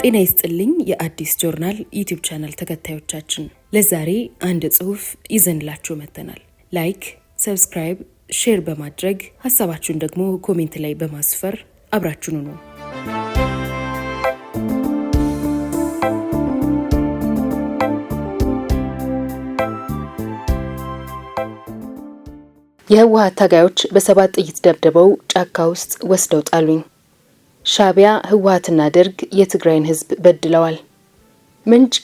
ጤና ይስጥልኝ የአዲስ ጆርናል ዩቲዩብ ቻናል ተከታዮቻችን፣ ለዛሬ አንድ ጽሑፍ ይዘንላችሁ መጥተናል። ላይክ፣ ሰብስክራይብ፣ ሼር በማድረግ ሀሳባችሁን ደግሞ ኮሜንት ላይ በማስፈር አብራችሁን ሁኑ። የህወሓት ታጋዮች በ7 ጥይት ደብድበው ጫካ ውስጥ ወስደው ጣሉኝ። ሻዕቢያ፣ ህወሓትና ደርግ የትግራይን ህዝብ በድለዋል። ምንጭ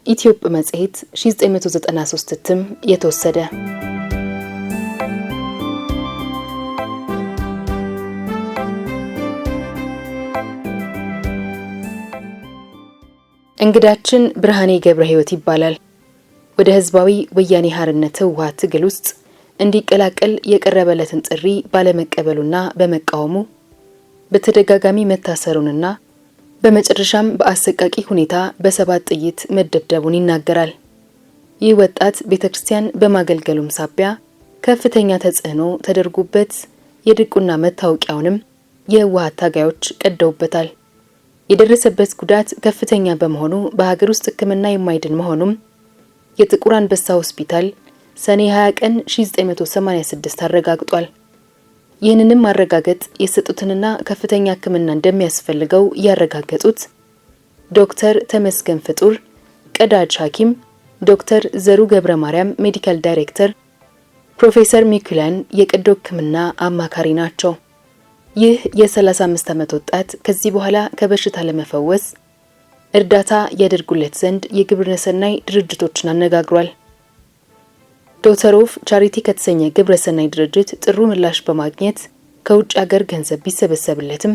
ኢትዮጵ መጽሔት 1993 እትም የተወሰደ። እንግዳችን ብርሃኔ ገብረ ህይወት ይባላል። ወደ ህዝባዊ ወያኔ ሓርነት ህወሓት ትግል ውስጥ እንዲቀላቀል የቀረበለትን ጥሪ ባለመቀበሉና በመቃወሙ በተደጋጋሚ መታሰሩንና በመጨረሻም በአሰቃቂ ሁኔታ በ7 ጥይት መደብደቡን ይናገራል። ይህ ወጣት ቤተክርስቲያን በማገልገሉም ሳቢያ ከፍተኛ ተጽዕኖ ተደርጎበት የድቁና መታወቂያውንም የህወሓት ታጋዮች ቀደውበታል። የደረሰበት ጉዳት ከፍተኛ በመሆኑ በሀገር ውስጥ ሕክምና የማይድን መሆኑም የጥቁር አንበሳ ሆስፒታል ሰኔ 20 ቀን 1986 አረጋግጧል። ይህንንም ማረጋገጥ የሰጡትንና ከፍተኛ ሕክምና እንደሚያስፈልገው ያረጋገጡት ዶክተር ተመስገን ፍጡር ቀዳጅ ሐኪም፣ ዶክተር ዘሩ ገብረ ማርያም ሜዲካል ዳይሬክተር፣ ፕሮፌሰር ሚኩላን የቀዶ ሕክምና አማካሪ ናቸው። ይህ የ35 ዓመት ወጣት ከዚህ በኋላ ከበሽታ ለመፈወስ እርዳታ ያደርጉለት ዘንድ የግብረሰናይ ድርጅቶችን አነጋግሯል። ዶክተር ኦፍ ቻሪቲ ከተሰኘ ግብረሰናይ ድርጅት ጥሩ ምላሽ በማግኘት ከውጭ ሀገር ገንዘብ ቢሰበሰብለትም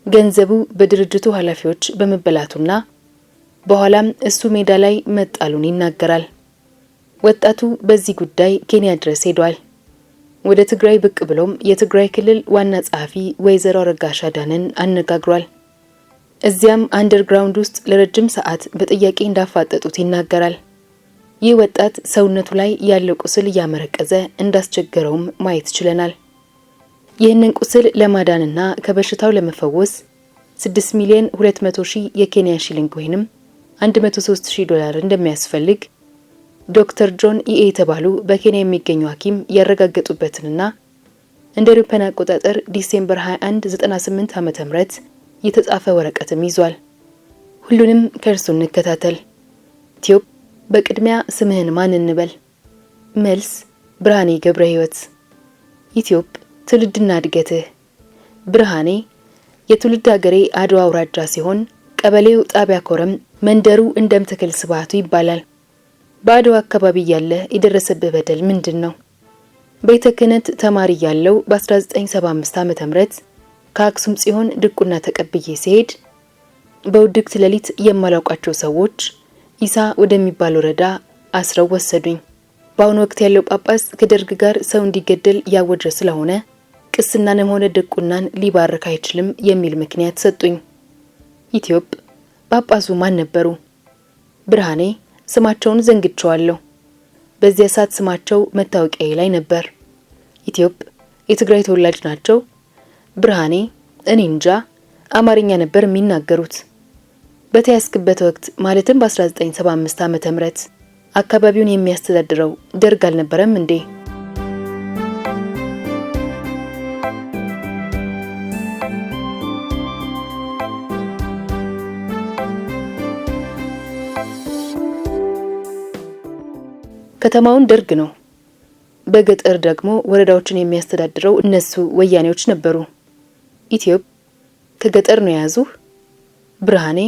ገንዘቡ በድርጅቱ ኃላፊዎች በመበላቱና በኋላም እሱ ሜዳ ላይ መጣሉን ይናገራል። ወጣቱ በዚህ ጉዳይ ኬንያ ድረስ ሄዷል። ወደ ትግራይ ብቅ ብሎም የትግራይ ክልል ዋና ጸሐፊ ወይዘሮ አረጋሽ አዳነን አነጋግሯል። እዚያም አንደርግራውንድ ውስጥ ለረጅም ሰዓት በጥያቄ እንዳፋጠጡት ይናገራል። ይህ ወጣት ሰውነቱ ላይ ያለው ቁስል እያመረቀዘ እንዳስቸገረውም ማየት ችለናል። ይህንን ቁስል ለማዳንና ከበሽታው ለመፈወስ 6,200,000 የኬንያ ሺሊንግ ወይንም $103,000 እንደሚያስፈልግ ዶክተር ጆን ኢኤ የተባሉ በኬንያ የሚገኙ ሐኪም ያረጋገጡበትንና እንደ አውሮፓውያን አቆጣጠር ዲሴምበር 21 98 ዓ.ም የተጻፈ ወረቀትም ይዟል። ሁሉንም ከእርሱ እንከታተል። ኢትዮጵ በቅድሚያ ስምህን ማን እንበል? መልስ ብርሃኔ ገብረ ህይወት። ኢትዮጵ ትውልድና እድገትህ? ብርሃኔ የትውልድ ሀገሬ አድዋ አውራጃ ሲሆን ቀበሌው ጣቢያ ኮረም፣ መንደሩ እንደምትክል ስባቱ ይባላል። በአድዋ አካባቢ ያለ የደረሰብህ በደል ምንድን ነው? ቤተ ክህነት ተማሪ ያለው በ1975 ዓ.ም ከአክሱም ጽዮን ድቁና ተቀብዬ ሲሄድ በውድቅት ሌሊት የማላውቃቸው ሰዎች ኢሳ ወደሚባል ወረዳ አስረው ወሰዱኝ። በአሁኑ ወቅት ያለው ጳጳስ ከደርግ ጋር ሰው እንዲገደል ያወጀ ስለሆነ ቅስናንም ሆነ ድቁናን ሊባርክ አይችልም የሚል ምክንያት ሰጡኝ። ኢትዮጵ ጳጳሱ ማን ነበሩ? ብርሃኔ ስማቸውን ዘንግቼዋለሁ። በዚያ ሰዓት ስማቸው መታወቂያዬ ላይ ነበር። ኢትዮጵ የትግራይ ተወላጅ ናቸው? ብርሃኔ እኔ እንጃ፣ አማርኛ ነበር የሚናገሩት። በተያዝክበት ወቅት ማለትም በ1975 ዓ.ም አካባቢውን የሚያስተዳድረው ደርግ አልነበረም እንዴ? ከተማውን ደርግ ነው። በገጠር ደግሞ ወረዳዎችን የሚያስተዳድረው እነሱ ወያኔዎች ነበሩ። ኢትዮጵ ከገጠር ነው የያዙህ? ብርሃኔ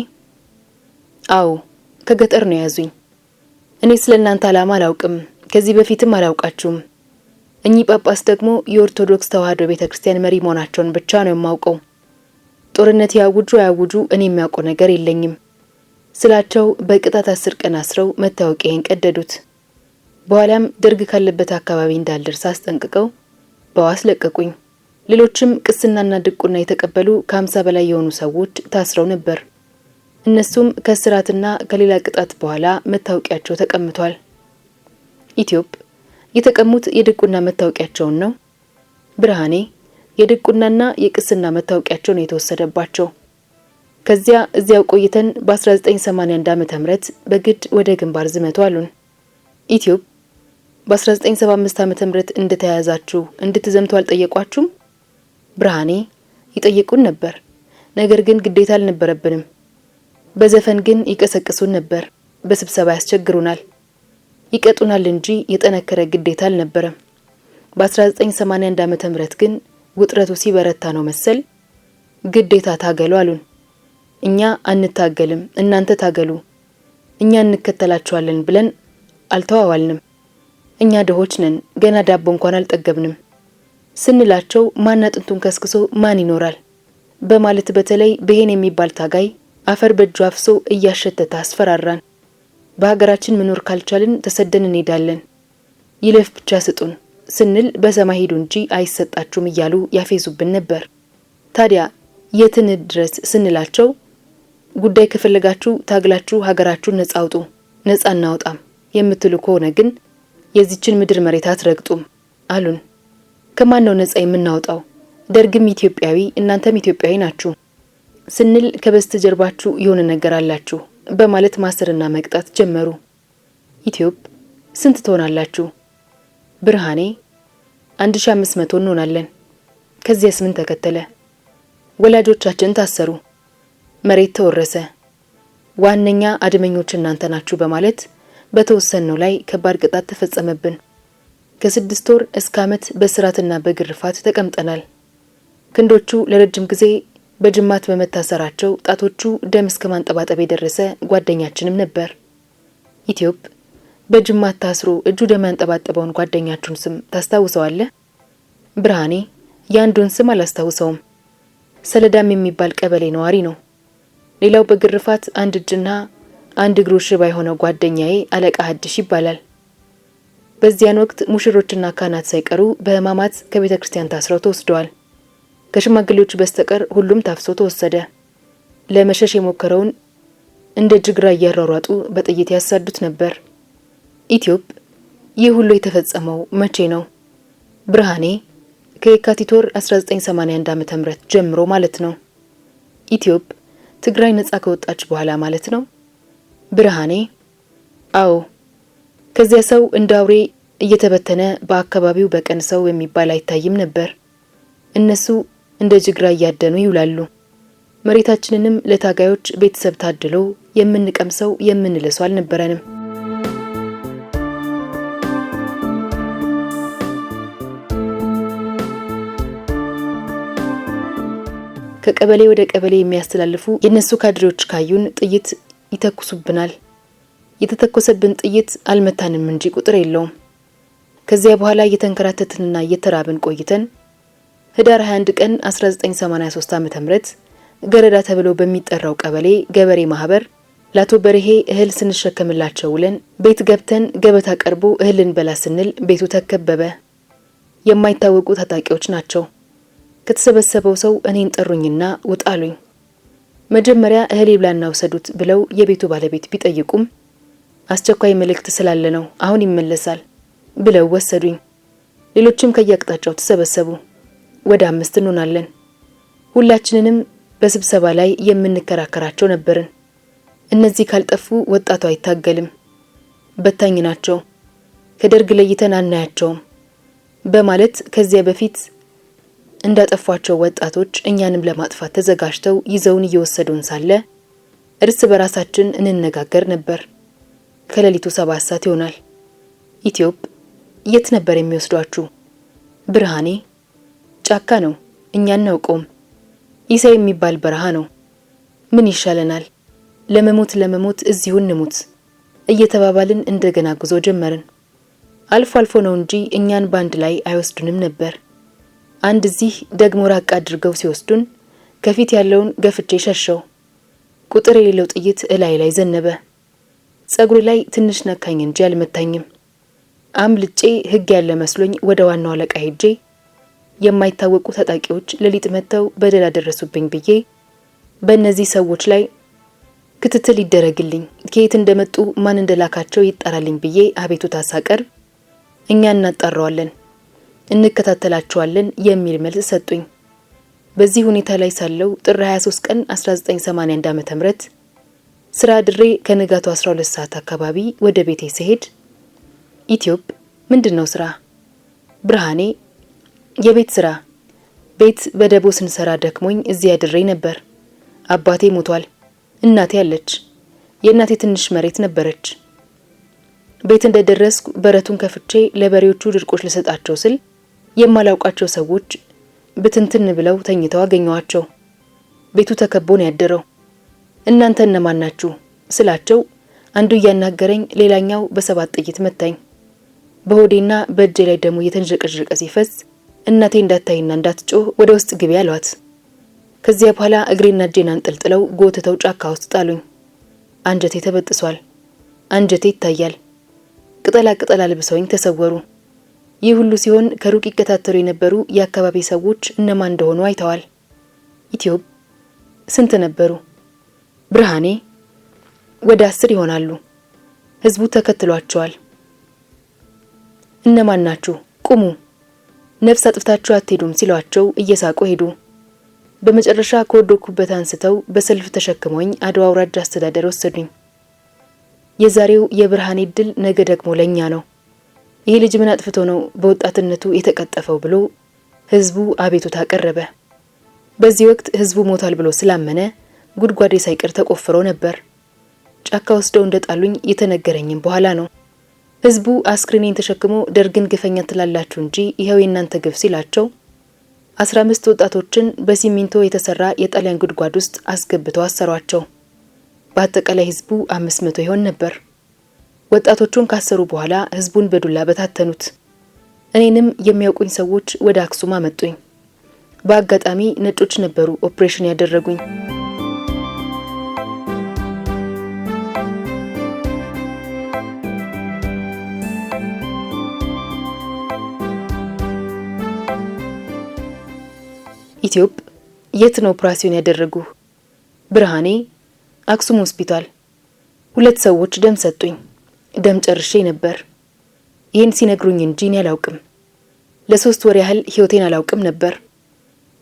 አዎ ከገጠር ነው ያዙኝ። እኔ ስለናንተ ዓላማ አላውቅም፣ ከዚህ በፊትም አላውቃችሁም። እኚህ ጳጳስ ደግሞ የኦርቶዶክስ ተዋህዶ ቤተክርስቲያን መሪ መሆናቸውን ብቻ ነው የማውቀው። ጦርነት ያውጁ አያውጁ እኔ የሚያውቀው ነገር የለኝም ስላቸው በቅጣት 10 ቀን አስረው መታወቂያዬን ቀደዱት። በኋላም ደርግ ካለበት አካባቢ እንዳልደርስ አስጠንቅቀው በዋስ ለቀቁኝ። ሌሎችም ቅስናና ድቁና የተቀበሉ ከ50 በላይ የሆኑ ሰዎች ታስረው ነበር። እነሱም ከስራትና ከሌላ ቅጣት በኋላ መታወቂያቸው ተቀምጧል። ኢትዮጵ የተቀሙት የድቁና መታወቂያቸውን ነው? ብርሃኔ የድቁናና የቅስና መታወቂያቸው ነው የተወሰደባቸው። ከዚያ እዚያው ቆይተን በ1981 ዓመተ ምህረት በግድ ወደ ግንባር ዝመቱ አሉን። ኢትዮጵ በ1975 ዓመተ ምህረት እንደተያያዛችሁ እንድትዘምቱ አልጠየቋችሁም? ብርሃኔ ይጠይቁን ነበር፣ ነገር ግን ግዴታ አልነበረብንም። በዘፈን ግን ይቀሰቅሱን ነበር፣ በስብሰባ ያስቸግሩናል፣ ይቀጡናል እንጂ የጠነከረ ግዴታ አልነበረም። በ1981 ዓመተ ምህረት ግን ውጥረቱ ሲበረታ ነው መሰል ግዴታ ታገሉ አሉን። እኛ አንታገልም፣ እናንተ ታገሉ፣ እኛ እንከተላችኋለን ብለን አልተዋዋልንም። እኛ ድሆች ነን፣ ገና ዳቦ እንኳን አልጠገብንም ስንላቸው ማን አጥንቱን ከስክሶ ማን ይኖራል በማለት በተለይ ብሄን የሚባል ታጋይ አፈር በእጁ አፍሶ እያሸተተ አስፈራራን። በሀገራችን መኖር ካልቻልን ተሰደን እንሄዳለን፣ ይለፍ ብቻ ስጡን ስንል በሰማይ ሄዱ እንጂ አይሰጣችሁም እያሉ ያፌዙብን ነበር። ታዲያ የትን ድረስ ስንላቸው ጉዳይ ከፈለጋችሁ ታግላችሁ ሀገራችሁን ነጻ አውጡ፣ ነጻ እናውጣም የምትሉ ከሆነ ግን የዚችን ምድር መሬት አትረግጡም አሉን። ከማን ነው ነጻ የምናወጣው? ደርግም ኢትዮጵያዊ እናንተም ኢትዮጵያዊ ናችሁ ስንል ከበስተጀርባችሁ የሆነ ነገር አላችሁ በማለት ማሰርና መቅጣት ጀመሩ። ኢትዮጵ ስንት ትሆናላችሁ? ብርሃኔ 1500 እንሆናለን። ከዚያስ ምን ተከተለ? ወላጆቻችን ታሰሩ፣ መሬት ተወረሰ፣ ዋነኛ አድመኞች እናንተ ናችሁ በማለት በተወሰነው ላይ ከባድ ቅጣት ተፈጸመብን። ከ6 ወር እስከ ዓመት በስራትና በግርፋት ተቀምጠናል። ክንዶቹ ለረጅም ጊዜ በጅማት በመታሰራቸው ጣቶቹ ደም እስከ ማንጠባጠብ የደረሰ ጓደኛችንም ነበር። ኢትዮጵ በጅማት ታስሮ እጁ ደም ያንጠባጠበውን ጓደኛችሁን ስም ታስታውሰዋለህ? ብርሃኔ ያንዱን ስም አላስታውሰውም። ሰለዳም የሚባል ቀበሌ ነዋሪ ነው። ሌላው በግርፋት አንድ እጅና አንድ እግሩ ሽባ የሆነው ጓደኛዬ አለቃ ሀድሽ ይባላል። በዚያን ወቅት ሙሽሮችና ካህናት ሳይቀሩ በህማማት ከቤተ ክርስቲያን ታስረው ተወስደዋል። ከሽማግሌዎቹ በስተቀር ሁሉም ታፍሶ ተወሰደ። ለመሸሽ የሞከረውን እንደ ጅግራ እያሯሯጡ በጥይት ያሳዱት ነበር። ኢትዮጵ ይህ ሁሉ የተፈጸመው መቼ ነው? ብርሃኔ ከየካቲት ወር 1981 ዓመተ ምህረት ጀምሮ ማለት ነው። ኢትዮጵ ትግራይ ነጻ ከወጣች በኋላ ማለት ነው። ብርሃኔ አዎ። ከዚያ ሰው እንደ አውሬ እየተበተነ በአካባቢው በቀን ሰው የሚባል አይታይም ነበር። እነሱ እንደ ጅግራ እያደኑ ይውላሉ። መሬታችንንም ለታጋዮች ቤተሰብ ታድሎ የምንቀምሰው የምንለሰው አልነበረንም። ከቀበሌ ወደ ቀበሌ የሚያስተላልፉ የነሱ ካድሬዎች ካዩን ጥይት ይተኩሱብናል። የተተኮሰብን ጥይት አልመታንም እንጂ ቁጥር የለውም። ከዚያ በኋላ እየተንከራተትንና እየተራብን ቆይተን ህዳር 21 ቀን 1983 ዓ.ም ገረዳ ተብሎ በሚጠራው ቀበሌ ገበሬ ማህበር ላቶ በርሄ እህል ስንሸከምላቸው ውለን ቤት ገብተን ገበታ ቀርቦ እህል እንበላ ስንል ቤቱ ተከበበ። የማይታወቁ ታጣቂዎች ናቸው። ከተሰበሰበው ሰው እኔን ጠሩኝና ውጣሉኝ። መጀመሪያ እህል ይብላና ወሰዱት ብለው የቤቱ ባለቤት ቢጠይቁም አስቸኳይ መልእክት ስላለ ነው አሁን ይመለሳል ብለው ወሰዱኝ። ሌሎችም ከየአቅጣጫው ተሰበሰቡ። ወደ 5 እንሆናለን። ሁላችንንም በስብሰባ ላይ የምንከራከራቸው ነበርን። እነዚህ ካልጠፉ ወጣቱ አይታገልም፣ በታኝ ናቸው፣ ከደርግ ለይተን አናያቸውም በማለት ከዚያ በፊት እንዳጠፏቸው ወጣቶች እኛንም ለማጥፋት ተዘጋጅተው ይዘውን እየወሰዱን ሳለ እርስ በራሳችን እንነጋገር ነበር። ከሌሊቱ 7 ሰዓት ይሆናል። ኢትዮጵ የት ነበር የሚወስዷችሁ? ብርሃኔ ጫካ ነው፣ እኛ እናውቀውም። ኢሳይ የሚባል በረሃ ነው። ምን ይሻለናል? ለመሞት እዚሁ እንሙት እየተባባልን እንደገና ጉዞ ጀመርን። አልፎ አልፎ ነው እንጂ እኛን ባንድ ላይ አይወስዱንም ነበር። አንድ እዚህ ደግሞ ራቅ አድርገው ሲወስዱን ከፊት ያለውን ገፍቼ ሸሸው። ቁጥር የሌለው ጥይት እላይ ላይ ዘነበ። ጸጉሬ ላይ ትንሽ ነካኝ እንጂ አልመታኝም። አምልጬ ህግ ያለ መስሎኝ ወደ ዋናው አለቃ ሄጄ የማይታወቁ ታጣቂዎች ሌሊት መተው በደል አደረሱብኝ ብዬ በእነዚህ ሰዎች ላይ ክትትል ይደረግልኝ፣ ከየት እንደመጡ ማን እንደላካቸው ይጣራልኝ ብዬ አቤቱታ ሳቀርብ እኛ እናጣራዋለን፣ እንከታተላቸዋለን የሚል መልስ ሰጡኝ። በዚህ ሁኔታ ላይ ሳለው ጥር 23 ቀን 1981 ዓ.ም ስራ ድሬ ከንጋቱ 12 ሰዓት አካባቢ ወደ ቤቴ ስሄድ ኢትዮጵ ምንድነው ስራ? ብርሃኔ የቤት ስራ። ቤት በደቦ ስንሰራ ደክሞኝ እዚያ ድሬ ነበር። አባቴ ሞቷል። እናቴ አለች። የእናቴ ትንሽ መሬት ነበረች። ቤት እንደደረስኩ በረቱን ከፍቼ ለበሬዎቹ ድርቆች ልሰጣቸው ስል የማላውቃቸው ሰዎች ብትንትን ብለው ተኝተው አገኘዋቸው። ቤቱ ተከቦ ነው ያደረው። እናንተ እነማን ናችሁ ስላቸው አንዱ እያናገረኝ ሌላኛው በሰባት ጥይት መታኝ። በሆዴና በእጄ ላይ ደሙ እየተንጀቀጀቀ ሲፈስ እናቴ እንዳታይና እንዳትጮህ ወደ ውስጥ ግቢ አሏት። ከዚያ በኋላ እግሬና እጄን አንጠልጥለው ጎትተው ጫካ ውስጥ ጣሉኝ። አንጀቴ ተበጥሷል። አንጀቴ ይታያል። ቅጠላ ቅጠል አልብሰውኝ ተሰወሩ። ይህ ሁሉ ሲሆን ከሩቅ ይከታተሉ የነበሩ የአካባቢ ሰዎች እነማን እንደሆኑ አይተዋል። ኢትዮጵ ስንት ነበሩ? ብርሃኔ ወደ 10 ይሆናሉ። ህዝቡ ተከትሏቸዋል። እነማን ናችሁ? ቁሙ፣ ነፍስ አጥፍታችሁ አትሄዱም ሲሏቸው እየሳቁ ሄዱ። በመጨረሻ ከወደኩበት አንስተው በሰልፍ ተሸክመውኝ አድዋ አውራጃ አስተዳደር ወሰዱኝ። የዛሬው የብርሃኔ ድል ነገ ደግሞ ለኛ ነው። ይሄ ልጅ ምን አጥፍቶ ነው በወጣትነቱ የተቀጠፈው ብሎ ህዝቡ አቤቱታ አቀረበ። በዚህ ወቅት ህዝቡ ሞታል ብሎ ስላመነ ጉድጓዴ ሳይቀር ተቆፍሮ ነበር። ጫካ ወስደው እንደጣሉኝ የተነገረኝም በኋላ ነው። ህዝቡ አስክሬኔን ተሸክሞ ደርግን ግፈኛ ትላላችሁ እንጂ ይሄው የናንተ ግፍ ሲላቸው 15 ወጣቶችን በሲሚንቶ የተሰራ የጣሊያን ጉድጓድ ውስጥ አስገብተው አሰሯቸው። በአጠቃላይ ህዝቡ 500 ይሆን ነበር። ወጣቶቹን ካሰሩ በኋላ ህዝቡን በዱላ በታተኑት። እኔንም የሚያውቁኝ ሰዎች ወደ አክሱም አመጡኝ። በአጋጣሚ ነጮች ነበሩ ኦፕሬሽን ያደረጉኝ። ኢትዮጵ የት ነው ኦፕሬሽን ያደረጉ? ብርሃኔ አክሱም ሆስፒታል። 2 ሰዎች ደም ሰጡኝ። ደም ጨርሼ ነበር። ይህን ሲነግሩኝ እንጂ እኔ አላውቅም። ለ3 ወር ያህል ህይወቴን አላውቅም ነበር።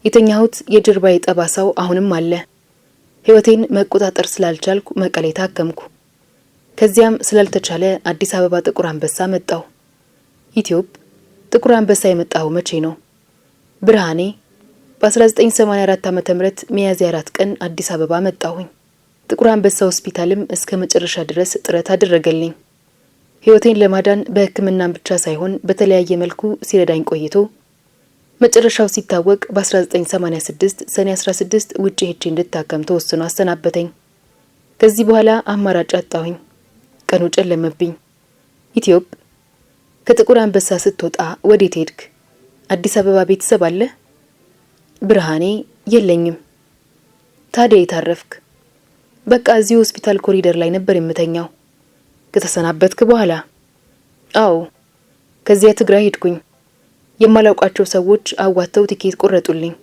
የተኛሁት የጀርባዬ ጠባሳው አሁንም አለ። ህይወቴን መቆጣጠር ስላልቻልኩ መቀሌ ታከምኩ። ከዚያም ስላልተቻለ አዲስ አበባ ጥቁር አንበሳ መጣሁ። ኢትዮጵ ጥቁር አንበሳ የመጣው መቼ ነው? ብርሃኔ በ1984 ዓ.ም ሚያዝያ 4 ቀን አዲስ አበባ መጣሁኝ። ጥቁር አንበሳ ሆስፒታልም እስከ መጨረሻ ድረስ ጥረት አደረገልኝ። ህይወቴን ለማዳን በህክምናም ብቻ ሳይሆን በተለያየ መልኩ ሲረዳኝ ቆይቶ መጨረሻው ሲታወቅ በ1986 ሰኔ 16 ውጪ ሄጄ እንድታከም ተወስኖ አሰናበተኝ። ከዚህ በኋላ አማራጭ አጣሁኝ። ቀኑ ጨለመብኝ። ኢትዮጵ ከጥቁር አንበሳ ስትወጣ ወዴት ሄድክ? አዲስ አበባ ቤተሰብ አለ? ብርሃኔ የለኝም። ታዲያ የታረፍክ? በቃ እዚህ ሆስፒታል ኮሪደር ላይ ነበር የምተኛው። ከተሰናበትክ በኋላ? አዎ። ከዚያ ትግራይ ሄድኩኝ። የማላውቃቸው ሰዎች አዋተው ቲኬት ቆረጡልኝ።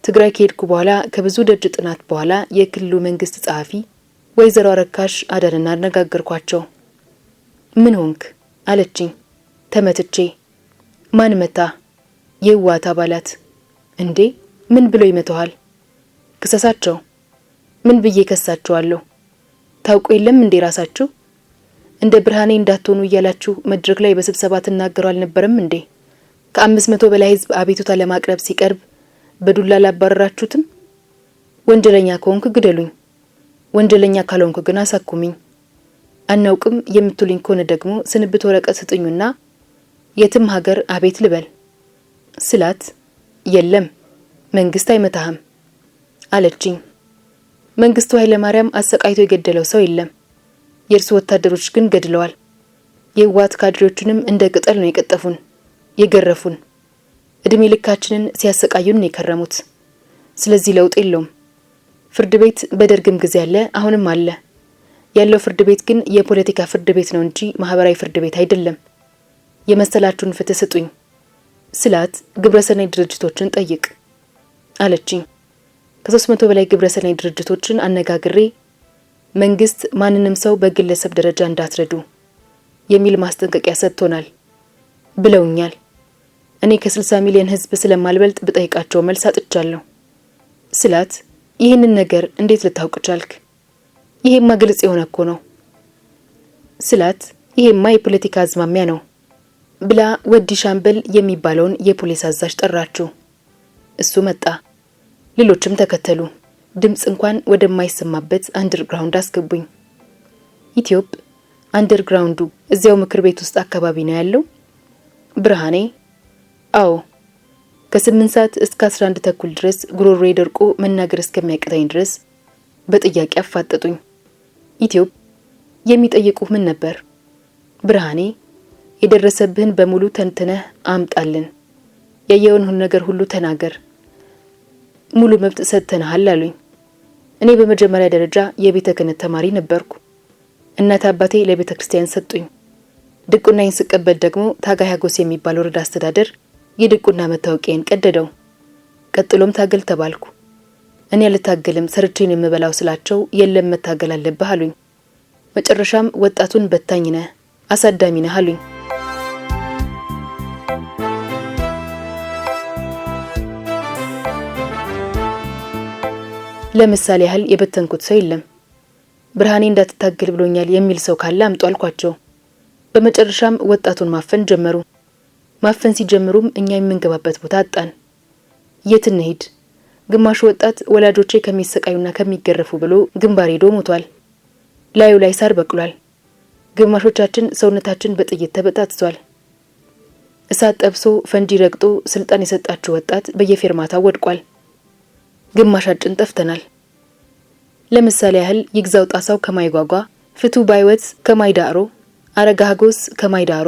ትግራይ ከሄድኩ በኋላ ከብዙ ደጅ ጥናት በኋላ የክልሉ መንግስት ጸሐፊ ወይዘሮ አረካሽ አዳንና አነጋገርኳቸው። ምን ሆንክ አለችኝ። ተመትቼ። ማን መታ? የህወሓት አባላት። እንዴ ምን ብሎ ይመተዋል? ክሰሳቸው። ምን ብዬ ከሳቸዋለሁ? ታውቁ የለም እንዴ ራሳችሁ እንደ ብርሃኔ እንዳትሆኑ እያላችሁ መድረክ ላይ በስብሰባ ተናገሩ አልነበረም እንዴ? ከ500 በላይ ህዝብ አቤቱታ ለማቅረብ ሲቀርብ በዱላ ላባረራችሁትም። ወንጀለኛ ከሆንኩ ግደሉኝ፣ ወንጀለኛ ካልሆንኩ ግን አሳኩሚኝ። አናውቅም የምትሉኝ ከሆነ ደግሞ ስንብት ወረቀት ስጥኙና የትም ሀገር አቤት ልበል ስላት የለም መንግስት አይመታህም አለችኝ። መንግስቱ ኃይለማርያም አሰቃይቶ የገደለው ሰው የለም። የእርሱ ወታደሮች ግን ገድለዋል። የህወሓት ካድሬዎችንም እንደ ቅጠል ነው የቀጠፉን፣ የገረፉን። እድሜ ልካችንን ሲያሰቃዩን ነው የከረሙት። ስለዚህ ለውጥ የለውም። ፍርድ ቤት በደርግም ጊዜ አለ፣ አሁንም አለ። ያለው ፍርድ ቤት ግን የፖለቲካ ፍርድ ቤት ነው እንጂ ማህበራዊ ፍርድ ቤት አይደለም። የመሰላችሁን ፍትህ ስጡኝ ስላት ግብረሰናይ ድርጅቶችን ጠይቅ አለችኝ። ከ300 በላይ ግብረሰናይ ድርጅቶችን አነጋግሬ መንግስት ማንንም ሰው በግለሰብ ደረጃ እንዳትረዱ የሚል ማስጠንቀቂያ ሰጥቶናል ብለውኛል። እኔ ከ60 ሚሊዮን ህዝብ ስለማልበልጥ ብጠይቃቸው መልስ አጥቻለሁ። ስላት ይህንን ነገር እንዴት ልታውቅ ቻልክ? ይሄማ ግልጽ የሆነ እኮ ነው ስላት ይሄማ የፖለቲካ አዝማሚያ ነው ብላ ወዲ ሻምበል የሚባለውን የፖሊስ አዛዥ ጠራችው። እሱ መጣ። ሌሎችም ተከተሉ። ድምጽ እንኳን ወደማይሰማበት አንደርግራውንድ አስገቡኝ። ኢትዮጵ አንደርግራውንዱ እዚያው ምክር ቤት ውስጥ አካባቢ ነው ያለው? ብርሃኔ አዎ። ከ8 ሰዓት እስከ 11 ተኩል ድረስ ጉሮሮዬ ደርቆ መናገር እስከሚያቅተኝ ድረስ በጥያቄ አፋጠጡኝ። ኢትዮጵ የሚጠይቁህ ምን ነበር? ብርሃኔ የደረሰብህን በሙሉ ተንትነህ አምጣልን፣ ያየውን ነገር ሁሉ ተናገር፣ ሙሉ መብት ሰጥተናል አሉኝ። እኔ በመጀመሪያ ደረጃ የቤተ ክህነት ተማሪ ነበርኩ። እናት አባቴ ለቤተ ክርስቲያን ሰጡኝ። ድቁናዬን ስቀበል ደግሞ ታጋይ ሀጎስ የሚባል ወረዳ አስተዳደር የድቁና መታወቂያን ቀደደው። ቀጥሎም ታገል ተባልኩ። እኔ አልታገልም ሰርቼን የምበላው ስላቸው የለም መታገል አለብህ አሉኝ። መጨረሻም ወጣቱን በታኝ ነህ አሳዳሚ ነህ አሉኝ። ለምሳሌ ያህል የበተንኩት ሰው የለም። ብርሃኔ እንዳትታገል ብሎኛል የሚል ሰው ካለ አምጡ አልኳቸው። በመጨረሻም ወጣቱን ማፈን ጀመሩ። ማፈን ሲጀምሩም እኛ የምንገባበት ቦታ አጣን። የት እንሂድ? ግማሹ ወጣት ወላጆቼ ከሚሰቃዩና ከሚገረፉ ብሎ ግንባር ሄዶ ሞቷል። ላዩ ላይ ሳር በቅሏል። ግማሾቻችን ሰውነታችን በጥይት ተበጣጥሷል። እሳት ጠብሶ ፈንጂ ረግጦ ስልጣን የሰጣችሁ ወጣት በየፌርማታው ወድቋል። ግማሻችን ጠፍተናል። ለምሳሌ ያህል ይግዛው ጣሳው ከማይጓጓ፣ ፍቱ ባይወት ከማይዳሮ፣ አረጋ ሀጎስ ከማይዳሮ፣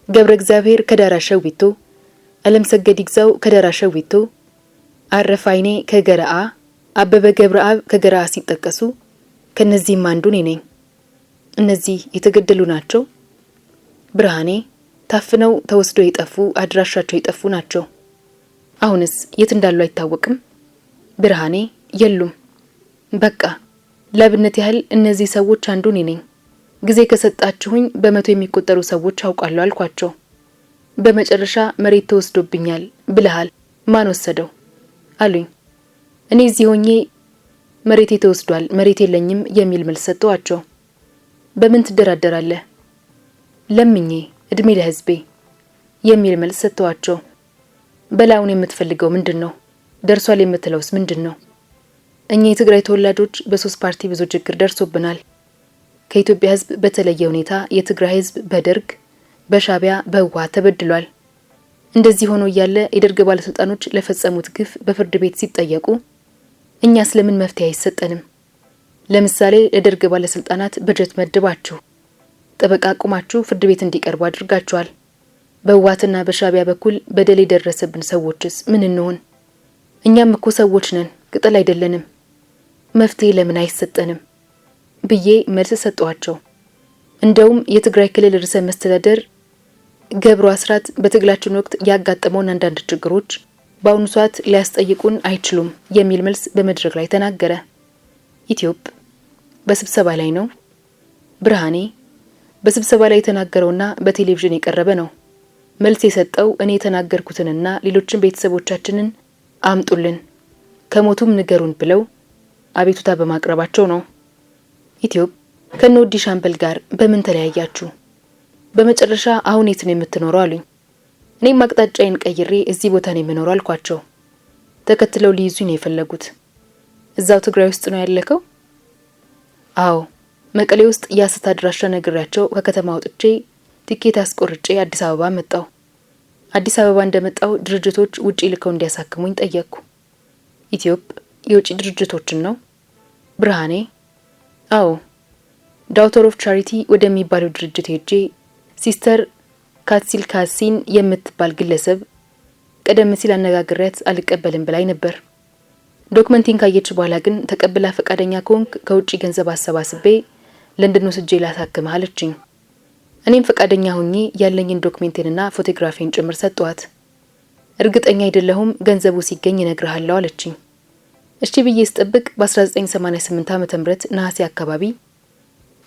ገብረ እግዚአብሔር ከዳራሸዊቶ፣ አለም ሰገድ ይግዛው ከዳራሸዊቶ፣ አረፍ አይኔ ከገረአ፣ አበበ ገብረአብ ከገረአ ሲጠቀሱ ከነዚህም አንዱ እኔ ነኝ። እነዚህ የተገደሉ ናቸው። ብርሃኔ ታፍነው ተወስደው የጠፉ አድራሻቸው የጠፉ ናቸው። አሁንስ የት እንዳሉ አይታወቅም። ብርሃኔ የሉም። በቃ ለብነት ያህል እነዚህ ሰዎች አንዱ እኔ ነኝ። ጊዜ ከሰጣችሁኝ በመቶ የሚቆጠሩ ሰዎች አውቃለሁ አልኳቸው። በመጨረሻ መሬት ተወስዶብኛል ብለሃል፣ ማን ወሰደው አሉኝ። እኔ እዚህ ሆኜ መሬቴ ተወስዷል፣ መሬት የለኝም የሚል መልስ ሰጠዋቸው። በምን ትደራደራለህ? ለምኜ እድሜ ለህዝቤ የሚል መልስ ሰጠዋቸው። በላውን የምትፈልገው ምንድነው? ደርሷል የምትለውስ ምንድነው? እኛ የትግራይ ተወላጆች በሶስት ፓርቲ ብዙ ችግር ደርሶብናል። ከኢትዮጵያ ህዝብ በተለየ ሁኔታ የትግራይ ህዝብ በደርግ በሻቢያ በህወሓት ተበድሏል። እንደዚህ ሆኖ እያለ የደርግ ባለስልጣኖች ለፈጸሙት ግፍ በፍርድ ቤት ሲጠየቁ እኛ ስለምን መፍትሄ አይሰጠንም? ለምሳሌ ለደርግ ባለስልጣናት በጀት መድባችሁ ጠበቃ አቁማችሁ ፍርድ ቤት እንዲቀርቡ አድርጋችኋል። በህወሓትና በሻቢያ በኩል በደል የደረሰብን ሰዎችስ ምን እንሆን? እኛም እኮ ሰዎች ነን፣ ቅጠል አይደለንም። መፍትሄ ለምን አይሰጠንም ብዬ መልስ ሰጠዋቸው። እንደውም የትግራይ ክልል ርዕሰ መስተዳደር ገብሩ አስራት በትግላችን ወቅት ያጋጠመውን አንዳንድ ችግሮች በአሁኑ ሰዓት ሊያስጠይቁን አይችሉም የሚል መልስ በመድረክ ላይ ተናገረ። ኢትዮጵ በስብሰባ ላይ ነው። ብርሃኔ በስብሰባ ላይ የተናገረውና በቴሌቪዥን የቀረበ ነው። መልስ የሰጠው እኔ የተናገርኩትንና ሌሎችን ቤተሰቦቻችንን አምጡልን ከሞቱም ንገሩን ብለው አቤቱታ በማቅረባቸው ነው። ኢትዮጵ ከነወዲ ሻምበል ጋር በምን ተለያያችሁ? በመጨረሻ አሁን የት ነው የምትኖረው አሉኝ። እኔም አቅጣጫዬን ቀይሬ እዚህ ቦታ ነው የምኖረው አልኳቸው። ተከትለው ሊይዙኝ ነው የፈለጉት። እዛው ትግራይ ውስጥ ነው ያለከው? አዎ፣ መቀሌ ውስጥ የሐሰት አድራሻ ነግሬያቸው ከከተማ ወጥቼ ቲኬት አስቆርጬ አዲስ አበባ መጣሁ። አዲስ አበባ እንደመጣሁ ድርጅቶች ውጪ ልከው እንዲያሳክሙኝ ጠየቅኩ። ኢትዮጵ የውጪ ድርጅቶችን ነው? ብርሃኔ አዎ፣ ዳውተር ኦፍ ቻሪቲ ወደሚባለው ድርጅት ሄጄ ሲስተር ካትሲል ካሲን የምትባል ግለሰብ ቀደም ሲል አነጋግሬያት አልቀበልም ብላኝ ነበር። ዶክመንቲን ካየች በኋላ ግን ተቀብላ ፈቃደኛ ከሆንክ ከውጪ ገንዘብ አሰባስቤ ለንደን ወስጄ ላሳክምህ አለችኝ። እኔም ፈቃደኛ ሆኜ ያለኝን ዶክሜንቴንና ፎቶግራፊን ጭምር ሰጠዋት። እርግጠኛ አይደለሁም፣ ገንዘቡ ሲገኝ እነግርሃለሁ አለችኝ። እሺ ብዬ ስጠብቅ በ1988 ዓ.ም ነሐሴ አካባቢ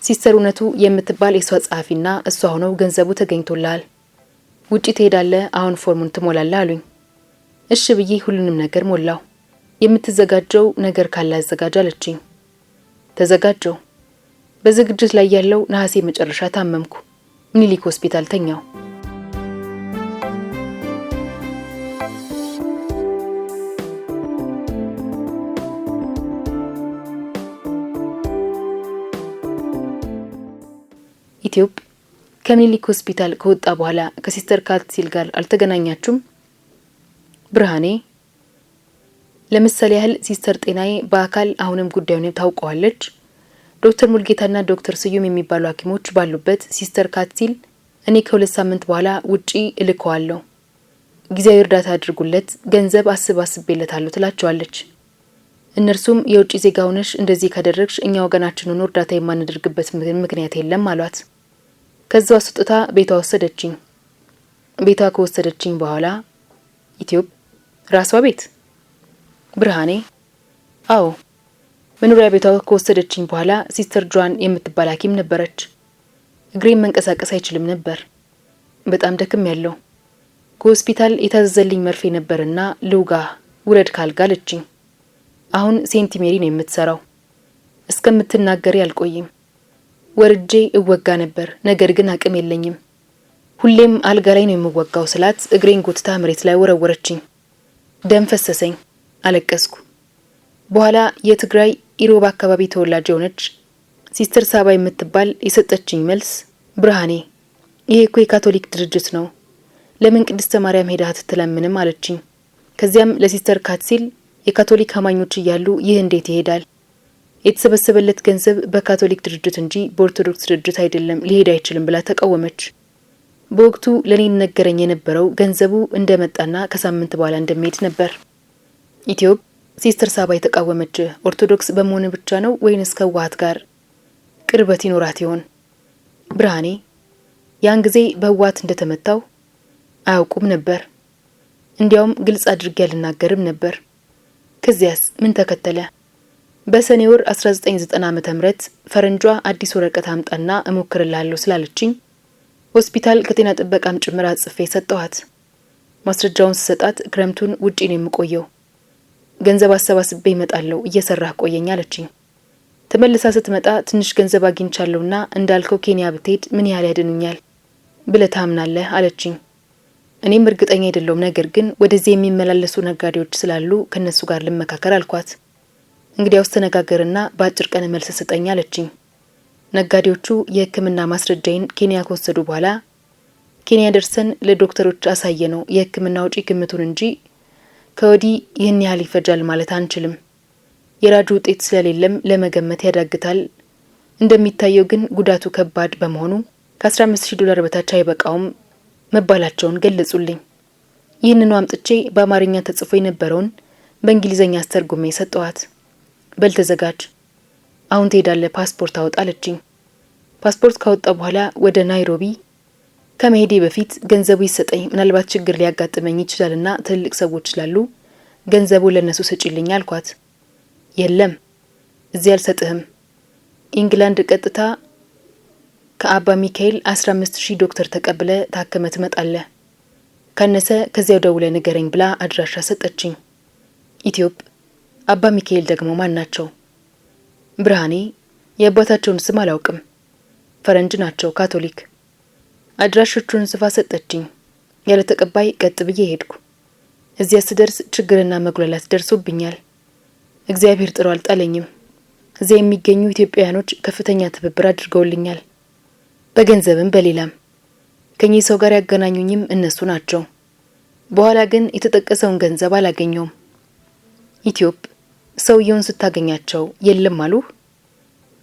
ሲስተር እውነቱ የምትባል የሷ ጸሐፊና እሷ ሆነው ገንዘቡ ተገኝቶልሃል፣ ውጪ ትሄዳለህ፣ አሁን ፎርሙን ትሞላለህ አሉኝ። እሺ ብዬ ሁሉንም ነገር ሞላው። የምትዘጋጀው ነገር ካለ አዘጋጅ አለችኝ። ተዘጋጀው። በዝግጅት ላይ ያለው ነሐሴ መጨረሻ ታመምኩ። ምኒልክ ሆስፒታል ተኛው። ኢትዮጵ ከምኒልክ ሆስፒታል ከወጣ በኋላ ከሲስተር ካትሲል ጋር አልተገናኛችሁም? ብርሃኔ ለምሳሌ ያህል ሲስተር ጤናዬ በአካል አሁንም ጉዳዩን ታውቀዋለች። ዶክተር ሙልጌታና ዶክተር ስዩም የሚባሉ ሐኪሞች ባሉበት ሲስተር ካትሲል እኔ ከ2 ሳምንት በኋላ ውጪ እልከዋለሁ፣ ጊዜያዊ እርዳታ አድርጉለት፣ ገንዘብ አስቤለታለሁ ትላቸዋለች። እነርሱም የውጪ ዜጋ ሆነሽ እንደዚህ ካደረግሽ እኛ ወገናችንን እርዳታ የማናደርግበት ምክንያት የለም አሏት። ከዛው አስወጥታ ቤቷ ወሰደችኝ። ቤቷ ከወሰደችኝ በኋላ ኢትዮጵ ራሷ ቤት? ብርሃኔ አዎ፣ መኖሪያ ቤቷ ከወሰደችኝ በኋላ ሲስተር ጆን የምትባል ሐኪም ነበረች። እግሬን መንቀሳቀስ አይችልም ነበር። በጣም ደክም ያለው ከሆስፒታል የታዘዘልኝ መርፌ ነበርና ልውጋ ውረድ ካልጋ አለችኝ። አሁን ሴንቲሜሪ ነው የምትሰራው። እስከምትናገሪ አልቆይም። ወርጄ እወጋ ነበር፣ ነገር ግን አቅም የለኝም። ሁሌም አልጋ ላይ ነው የምወጋው ስላት እግሬን ጎትታ መሬት ላይ ወረወረችኝ። ደም ፈሰሰኝ፣ አለቀስኩ። በኋላ የትግራይ ኢሮብ አካባቢ ተወላጅ የሆነች ሲስተር ሳባ የምትባል የሰጠችኝ መልስ ብርሃኔ ይሄ እኮ የካቶሊክ ድርጅት ነው፣ ለምን ቅድስተ ማርያም ሄዳ አትለምንም አለችኝ። ከዚያም ለሲስተር ካትሲል የካቶሊክ አማኞች እያሉ ይህ እንዴት ይሄዳል? የተሰበሰበለት ገንዘብ በካቶሊክ ድርጅት እንጂ በኦርቶዶክስ ድርጅት አይደለም፣ ሊሄድ አይችልም ብላ ተቃወመች። በወቅቱ ለኔ ነገረኝ የነበረው ገንዘቡ እንደመጣና ከሳምንት በኋላ እንደሚሄድ ነበር። ኢትዮጵ ሲስተር ሳባ የተቃወመች ኦርቶዶክስ በመሆን ብቻ ነው ወይንስ ከዋሃት ጋር ቅርበት ይኖራት ይሆን? ብርሃኔ ያን ጊዜ በህወሓት እንደተመታው አያውቁም ነበር። እንዲያውም ግልጽ አድርጌ አልናገርም ነበር። ከዚያስ ምን ተከተለ? በሰኔ ወር 1990 ዓ.ም ፈረንጇ አዲስ ወረቀት አምጣና እሞክርላለሁ ስላለችኝ ሆስፒታል ከጤና ጥበቃም ጭምር አጽፌ ሰጠኋት። ማስረጃውን ስሰጣት ክረምቱን ውጪ ነው የምቆየው፣ ገንዘብ አሰባስቤ እመጣለሁ፣ እየሰራህ ቆየኝ አለችኝ። ተመልሳ ስትመጣ ትንሽ ገንዘብ አግኝቻለሁና እንዳልከው ኬንያ ብትሄድ ምን ያህል ያድኑኛል ብለህ ታምናለህ አለችኝ። እኔም እርግጠኛ አይደለሁም፣ ነገር ግን ወደዚህ የሚመላለሱ ነጋዴዎች ስላሉ ከነሱ ጋር ልመካከር አልኳት። እንግዲያውስ ተነጋገርና በአጭር ቀን መልስ ስጠኝ አለችኝ። ነጋዴዎቹ የሕክምና ማስረጃዬን ኬንያ ከወሰዱ በኋላ ኬንያ ደርሰን ለዶክተሮች አሳየነው የሕክምና ወጪ ግምቱን እንጂ ከወዲህ ይህን ያህል ይፈጃል ማለት አንችልም። የራጁ ውጤት ስለሌለም ለመገመት ያዳግታል። እንደሚታየው ግን ጉዳቱ ከባድ በመሆኑ ከ15000 በታች አይበቃውም መባላቸውን ገለጹልኝ። ይህንኑ አምጥቼ በአማርኛ ተጽፎ የነበረውን በእንግሊዘኛ አስተርጉሜ ሰጠኋት። በል ተዘጋጅ፣ አሁን ትሄዳለህ፣ ፓስፖርት አውጣ አለችኝ። ፓስፖርት ካወጣ በኋላ ወደ ናይሮቢ ከመሄዴ በፊት ገንዘቡ ይሰጠኝ፣ ምናልባት ችግር ሊያጋጥመኝ ይችላልና ትልቅ ሰዎች ስላሉ ገንዘቡ ለነሱ ስጪልኝ አልኳት። የለም እዚህ አልሰጥህም፣ ኢንግላንድ ቀጥታ ከአባ ሚካኤል 15000 ዶክተር ተቀብለ ታከመ ትመጣለህ፣ ካነሰ ከዚያው ደውለ ንገረኝ ብላ አድራሻ ሰጠችኝ። ኢትዮጵ አባ ሚካኤል ደግሞ ማን ናቸው? ብርሃኔ የአባታቸውን ስም አላውቅም፣ ፈረንጅ ናቸው፣ ካቶሊክ። አድራሾቹን ጽፋ ሰጠችኝ። ያለ ተቀባይ ቀጥ ብዬ ሄድኩ። እዚያ ስደርስ ችግርና መጉላላት ደርሶብኛል። እግዚአብሔር ጥሩ አልጣለኝም። እዚያ የሚገኙ ኢትዮጵያውያኖች ከፍተኛ ትብብር አድርገውልኛል፣ በገንዘብም በሌላም። ከኚህ ሰው ጋር ያገናኙኝም እነሱ ናቸው። በኋላ ግን የተጠቀሰውን ገንዘብ አላገኘውም። ኢትዮጵ ሰውየውን ስታገኛቸው የለም አሉ።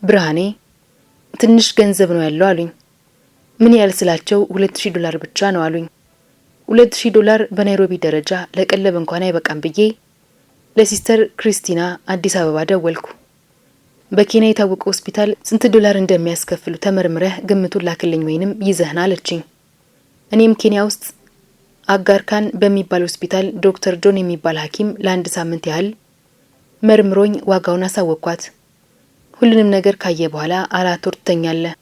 ብርሃኔ ትንሽ ገንዘብ ነው ያለው አሉኝ። ምን ያህል ስላቸው $2000 ብቻ ነው አሉኝ። $2000 በናይሮቢ ደረጃ ለቀለብ እንኳን አይበቃም ብዬ ለሲስተር ክሪስቲና አዲስ አበባ ደወልኩ። በኬንያ የታወቀ ሆስፒታል ስንት $? እንደሚያስከፍሉ ተመርምረህ ግምቱን ላክልኝ ወይንም ይዘህና አለችኝ። እኔም ኬንያ ውስጥ አጋርካን በሚባል ሆስፒታል ዶክተር ጆን የሚባል ሐኪም ለአንድ ሳምንት ያህል መርምሮኝ ዋጋውን አሳወቅኳት። ሁሉንም ነገር ካየ በኋላ 4 ወር ትተኛለህ፣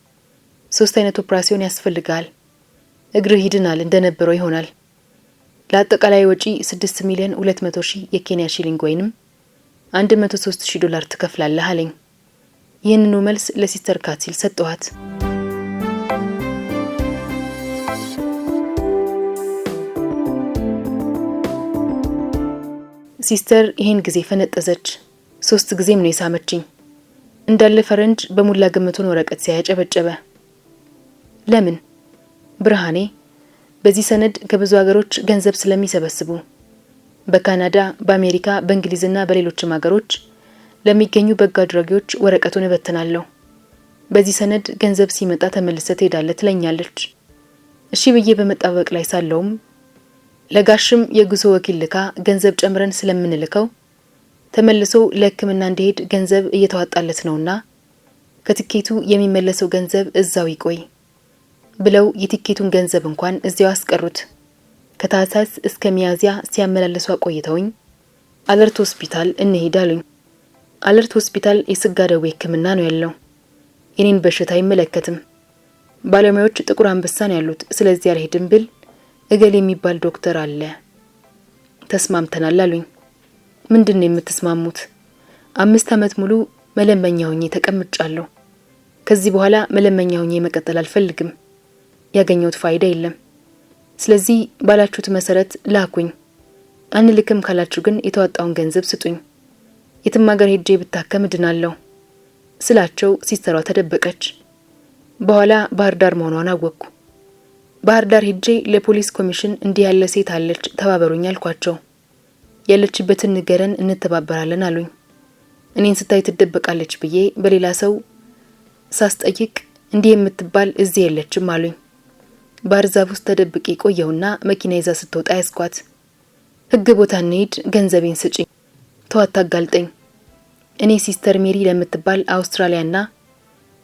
3 አይነት ኦፕራሲዮን ያስፈልጋል፣ እግርህ ይድናል፣ እንደነበረው ይሆናል። ለአጠቃላይ ወጪ 6,200,000 የኬንያ ሺሊንግ ወይንም $103,000 ትከፍላለህ አለኝ። ይህንኑ መልስ ለሲስተር ካትሲል ሰጠኋት። ሲስተር ይህን ጊዜ ፈነጠዘች። 3 ጊዜም ነው የሳመችኝ። እንዳለ ፈረንጅ በሙላ ግምቱን ወረቀት ሲያጨበጨበ። ለምን? ብርሃኔ በዚህ ሰነድ ከብዙ ሀገሮች ገንዘብ ስለሚሰበስቡ በካናዳ፣ በአሜሪካ፣ በእንግሊዝና በሌሎችም ሀገሮች ለሚገኙ በጎ አድራጊዎች ወረቀቱን እበትናለሁ። በዚህ ሰነድ ገንዘብ ሲመጣ ተመልሰ ትሄዳለህ ትለኛለች። እሺ ብዬ በመጣበቅ ላይ ሳለውም ለጋሽም የጉዞ ወኪል ልካ ገንዘብ ጨምረን ስለምንልከው ተመልሶ ለሕክምና እንዲሄድ ገንዘብ እየተዋጣለት ነውና ከትኬቱ የሚመለሰው ገንዘብ እዛው ይቆይ ብለው የትኬቱን ገንዘብ እንኳን እዚያው አስቀሩት። ከታህሳስ እስከ ሚያዝያ ሲያመላለሱ አቆይተውኝ አለርት ሆስፒታል እንሄድ አሉኝ። አለርት ሆስፒታል የስጋ ደዌ ሕክምና ነው ያለው። የኔን በሽታ አይመለከትም። ባለሙያዎች ጥቁር አንበሳ ነው ያሉት። ስለዚህ አልሄድም ብል እገሌ የሚባል ዶክተር አለ። ተስማምተናል አሉኝ። ምንድነው የምትስማሙት? 5 ዓመት ሙሉ መለመኛ ሆኜ ተቀምጫለሁ። ከዚህ በኋላ መለመኛ ሆኜ መቀጠል አልፈልግም። ያገኘሁት ፋይዳ የለም። ስለዚህ ባላችሁት መሰረት ላኩኝ። አንልክም ካላችሁ ግን የተዋጣውን ገንዘብ ስጡኝ። የትም ሀገር ሄጄ ብታከም እድናለሁ ስላቸው ሲስተሯ ተደበቀች። በኋላ ባህር ዳር መሆኗን አወቅኩ። ባህር ዳር ሄጄ ለፖሊስ ኮሚሽን እንዲህ ያለ ሴት አለች ተባበሩኝ አልኳቸው። ያለችበትን ንገረን እንተባበራለን አሉኝ። እኔን ስታይ ትደበቃለች ብዬ በሌላ ሰው ሳስጠይቅ እንዲህ የምትባል እዚህ የለችም አሉኝ። ባህር ዛፍ ውስጥ ተደብቄ ቆየሁና መኪና ይዛ ስትወጣ ያስኳት። ህግ ቦታ እንሂድ፣ ገንዘቤን ስጪ፣ ተዋት አጋልጠኝ። እኔ ሲስተር ሜሪ ለምትባል አውስትራሊያና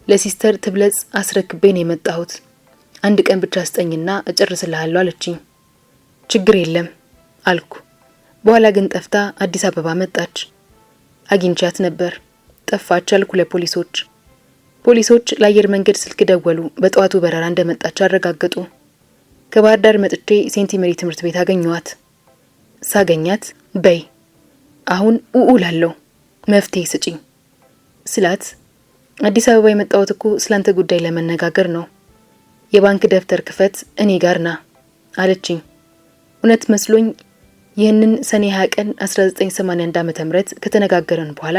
ለሲስተር ትብለጽ አስረክቤ ነው የመጣሁት። 1 ቀን ብቻ አስጠኝና እጨርስልሃለሁ አለችኝ። ችግር የለም አልኩ። በኋላ ግን ጠፍታ አዲስ አበባ መጣች። አግኝቻት ነበር። ጠፋች አልኩ ለፖሊሶች። ፖሊሶች ለአየር መንገድ ስልክ ደወሉ። በጠዋቱ በረራ እንደመጣች አረጋገጡ። ከባህር ዳር መጥቼ ሴንት ሜሪ ትምህርት ቤት አገኘኋት። ሳገኛት በይ አሁን ኡኡላለሁ መፍትሄ ስጪኝ ስላት አዲስ አበባ የመጣሁት እኮ ስላንተ ጉዳይ ለመነጋገር ነው። የባንክ ደብተር ክፈት እኔ ጋር ና አለችኝ። እውነት መስሎኝ ይህንን ሰኔ 20 ቀን 1981 ዓ.ም ከተነጋገረን በኋላ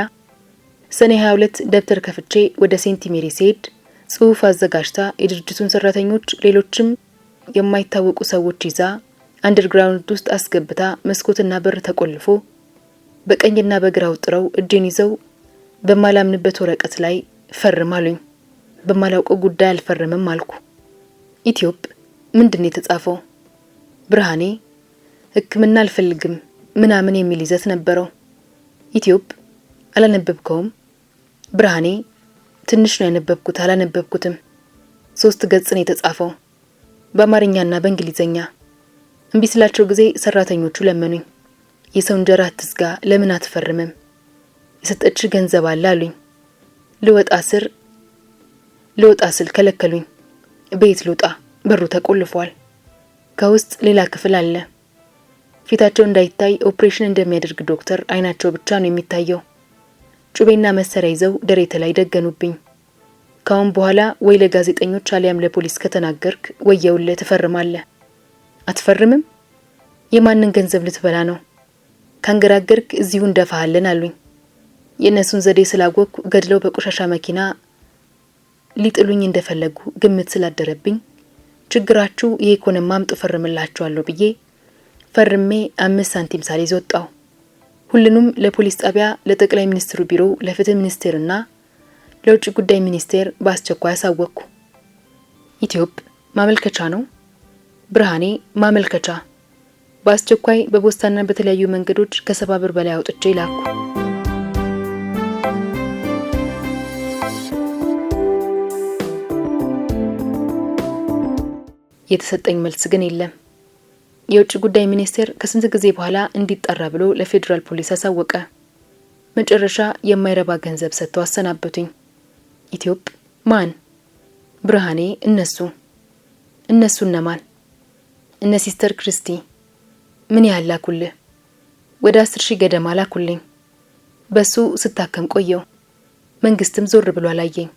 ሰኔ 22 ደብተር ከፍቼ ወደ ሴንት ሜሪ ሲሄድ ጽሑፍ አዘጋጅታ የድርጅቱን ሰራተኞች ሌሎችም የማይታወቁ ሰዎች ይዛ አንደርግራውንድ ውስጥ አስገብታ መስኮትና በር ተቆልፎ በቀኝና በግራ ውጥረው እጄን ይዘው በማላምንበት ወረቀት ላይ ፈርም አሉኝ። በማላውቀው ጉዳይ አልፈርምም አልኩ። ኢትዮጵ ምንድነው የተጻፈው? ብርሃኔ ሕክምና አልፈልግም ምናምን የሚል ይዘት ነበረው። ኢትዮጵ አላነበብከውም? ብርሃኔ ትንሽ ነው ያነበብኩት፣ አላነበብኩትም። 3 ገጽ ነው የተጻፈው በአማርኛና በእንግሊዘኛ። እምቢ ስላቸው ጊዜ ሰራተኞቹ ለመኑኝ። የሰው እንጀራ አትዝጋ፣ ለምን አትፈርምም? የሰጠች ገንዘብ አለ አሉኝ። ልወጣ ስል ከለከሉኝ። ቤት ልውጣ፣ በሩ ተቆልፏል። ከውስጥ ሌላ ክፍል አለ። ፊታቸው እንዳይታይ ኦፕሬሽን እንደሚያደርግ ዶክተር አይናቸው ብቻ ነው የሚታየው። ጩቤና መሰሪያ ይዘው ደረቴ ላይ ደገኑብኝ። ካሁን በኋላ ወይ ለጋዜጠኞች አሊያም ለፖሊስ ከተናገርክ ወየውልህ ትፈርማለህ። አትፈርምም? የማንን ገንዘብ ልትበላ ነው? ካንገራገርክ እዚሁ እንደፋሃለን አሉኝ። የእነሱን ዘዴ ስላወቅኩ ገድለው በቆሻሻ መኪና ሊጥሉኝ እንደፈለጉ ግምት ስላደረብኝ ችግራችሁ ይሄ ከሆነማ አምጡ ፈርምላችኋለሁ ብዬ ፈርሜ 5 ሳንቲም ሳልይዝ ወጣሁ። ሁሉንም ለፖሊስ ጣቢያ፣ ለጠቅላይ ሚኒስትሩ ቢሮ፣ ለፍትህ ሚኒስቴርና ለውጭ ጉዳይ ሚኒስቴር በአስቸኳይ አሳወቅኩ። ኢትዮጵ ማመልከቻ ነው? ብርሃኔ ማመልከቻ። በአስቸኳይ በፖስታና በተለያዩ መንገዶች ከ70 ብር በላይ አውጥቼ ላኩ። የተሰጠኝ መልስ ግን የለም። የውጭ ጉዳይ ሚኒስቴር ከስንት ጊዜ በኋላ እንዲጣራ ብሎ ለፌደራል ፖሊስ አሳወቀ። መጨረሻ የማይረባ ገንዘብ ሰጥተው አሰናበቱኝ። ኢትዮጵ ማን? ብርሃኔ እነሱ እነማን? እነ ሲስተር ክርስቲ። ምን ያህል ላኩልህ? ወደ 10,000 ገደማ ላኩልኝ። በሱ ስታከም ቆየው። መንግስትም ዞር ብሎ አላየኝ።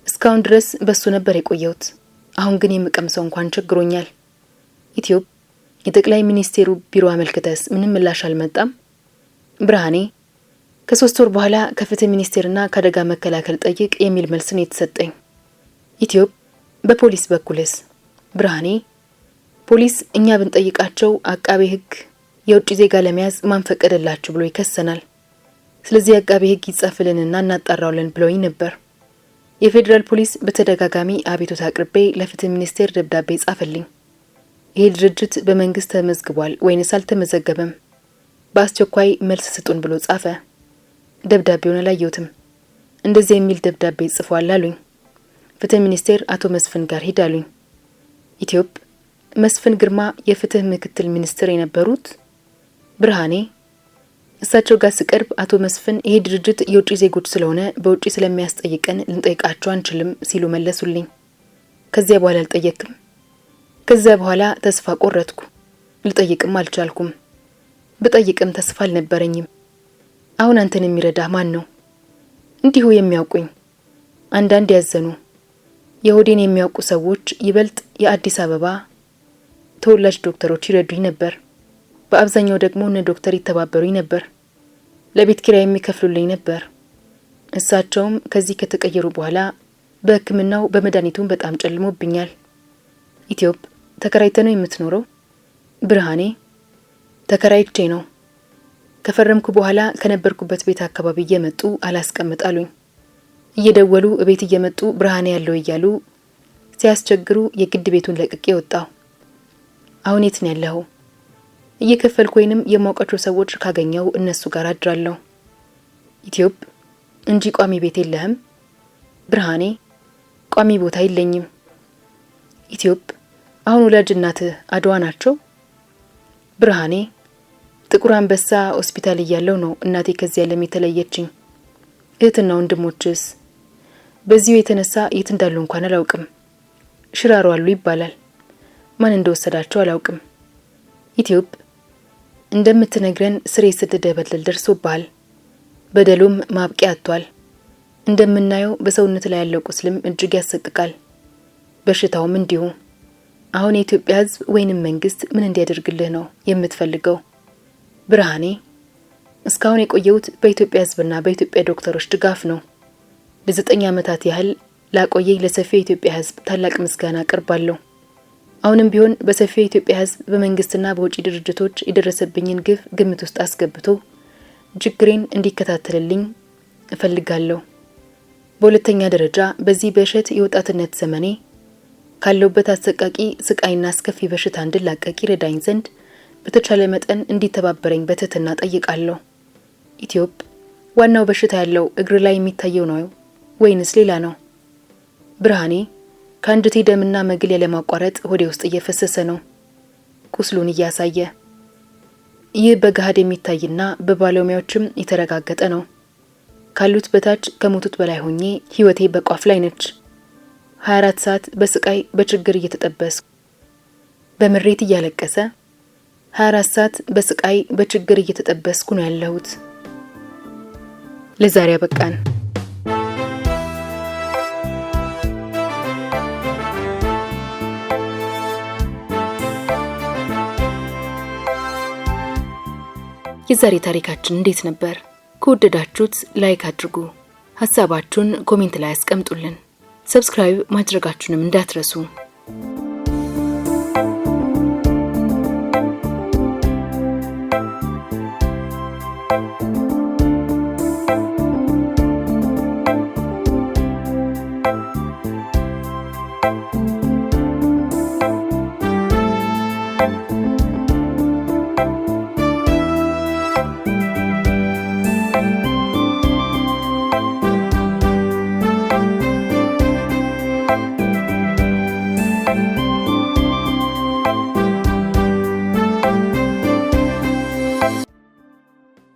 እስካሁን ድረስ በሱ ነበር የቆየሁት። አሁን ግን የምቀምሰው እንኳን ቸግሮኛል። ኢትዮጵ የጠቅላይ ሚኒስቴሩ ቢሮ አመልክተስ ምንም ምላሽ አልመጣም? ብርሃኔ ከ3 ወር በኋላ ከፍትህ ሚኒስቴርና ከአደጋ መከላከል ጠይቅ የሚል መልስ ነው የተሰጠኝ። ኢትዮጵ በፖሊስ በኩልስ? ብርሃኔ ፖሊስ እኛ ብንጠይቃቸው አቃቤ ህግ የውጭ ዜጋ ለመያዝ ማን ፈቀደላችሁ ብሎ ይከሰናል። ስለዚህ አቃቤ ህግ ይጻፍልንና እናጣራውለን ብለውኝ ነበር። የፌዴራል ፖሊስ በተደጋጋሚ አቤቱታ አቅርቤ ለፍትህ ሚኒስቴር ደብዳቤ ጻፈልኝ። ይሄ ድርጅት በመንግስት ተመዝግቧል ወይንስ አልተመዘገበም? በአስቸኳይ መልስ ስጡን ብሎ ጻፈ። ደብዳቤውን አላየሁትም። እንደዚህ የሚል ደብዳቤ ጽፏል አሉኝ። ፍትህ ሚኒስቴር አቶ መስፍን ጋር ሂድ አሉኝ። ኢትዮጵ መስፍን ግርማ የፍትህ ምክትል ሚኒስትር የነበሩት? ብርሃኔ እሳቸው ጋር ስቀርብ አቶ መስፍን ይሄ ድርጅት የውጭ ዜጎች ስለሆነ በውጭ ስለሚያስጠይቀን ልንጠይቃቸው አንችልም ሲሉ መለሱልኝ። ከዚያ በኋላ አልጠየቅም። ከዚያ በኋላ ተስፋ ቆረጥኩ። ልጠይቅም አልቻልኩም። ብጠይቅም ተስፋ አልነበረኝም። አሁን አንተን የሚረዳ ማን ነው? እንዲሁ የሚያውቁኝ አንዳንድ ያዘኑ የሆዴን የሚያውቁ ሰዎች ይበልጥ የአዲስ አበባ ተወላጅ ዶክተሮች ይረዱኝ ነበር። በአብዛኛው ደግሞ እነ ዶክተር ይተባበሩኝ ነበር። ለቤት ኪራይ የሚከፍሉልኝ ነበር። እሳቸውም ከዚህ ከተቀየሩ በኋላ በሕክምናው በመድኃኒቱም በጣም ጨልሞብኛል። ኢትዮጵ ተከራይተ ነው የምትኖረው? ብርሃኔ ተከራይቼ ነው። ከፈረምኩ በኋላ ከነበርኩበት ቤት አካባቢ እየመጡ አላስቀምጣሉኝ። እየደወሉ ቤት እየመጡ ብርሃኔ ያለው እያሉ ሲያስቸግሩ የግድ ቤቱን ለቅቄ ወጣሁ። አሁን የት ነው ያለኸው? እየከፈልኩ ወይንም የማውቃቸው ሰዎች ካገኘው እነሱ ጋር አድራለሁ። ኢትዮጵ እንጂ ቋሚ ቤት የለህም? ብርሃኔ ቋሚ ቦታ የለኝም። ኢትዮጵ አሁን ወላጅ እናትህ አድዋ ናቸው? ብርሃኔ ጥቁር አንበሳ ሆስፒታል እያለው ነው እናቴ ከዚህ ዓለም የተለየችኝ። እህትና ወንድሞችስ? በዚሁ የተነሳ የት እንዳሉ እንኳን አላውቅም። ሽራሮ አሉ ይባላል። ማን እንደወሰዳቸው አላውቅም። ኢትዮጵ እንደምትነግረን ስር የሰደደ በደል ደርሶብሃል። በደሉም ማብቂያ አጥቷል። እንደምናየው በሰውነት ላይ ያለው ቁስልም እጅግ ያሰቅቃል። በሽታውም እንዲሁ። አሁን የኢትዮጵያ ሕዝብ ወይንም መንግስት ምን እንዲያደርግልህ ነው የምትፈልገው? ብርሃኔ እስካሁን የቆየሁት በኢትዮጵያ ሕዝብና በኢትዮጵያ ዶክተሮች ድጋፍ ነው። ለ9 ዓመታት ያህል ላቆየኝ ለሰፊው የኢትዮጵያ ሕዝብ ታላቅ ምስጋና አቀርባለሁ። አሁንም ቢሆን በሰፊው የኢትዮጵያ ሕዝብ በመንግስትና በውጪ ድርጅቶች የደረሰብኝን ግፍ ግምት ውስጥ አስገብቶ ችግሬን እንዲከታተልልኝ እፈልጋለሁ። በሁለተኛ ደረጃ በዚህ በእሸት የወጣትነት ዘመኔ ካለውበት አሰቃቂ ስቃይና አስከፊ በሽታ እንድላቀቅ ይረዳኝ ዘንድ በተቻለ መጠን እንዲተባበረኝ በትህትና ጠይቃለሁ። ኢትዮጵ ዋናው በሽታ ያለው እግር ላይ የሚታየው ነው ወይንስ ሌላ ነው? ብርሃኔ ከአንጀቴ ደምና መግል ያለማቋረጥ ሆዴ ውስጥ እየፈሰሰ ነው፣ ቁስሉን እያሳየ። ይህ በገሃድ የሚታይና በባለሙያዎችም የተረጋገጠ ነው። ካሉት በታች ከሞቱት በላይ ሆኜ ህይወቴ በቋፍ ላይ ነች። 24 ሰዓት በስቃይ በችግር እየተጠበስኩ በምሬት እያለቀሰ 24 ሰዓት በስቃይ በችግር እየተጠበስኩ ነው ያለሁት። ለዛሬ አበቃን። የዛሬ ታሪካችን እንዴት ነበር? ከወደዳችሁት ላይክ አድርጉ። ሐሳባችሁን ኮሜንት ላይ አስቀምጡልን። ሰብስክራይብ ማድረጋችሁንም እንዳትረሱ።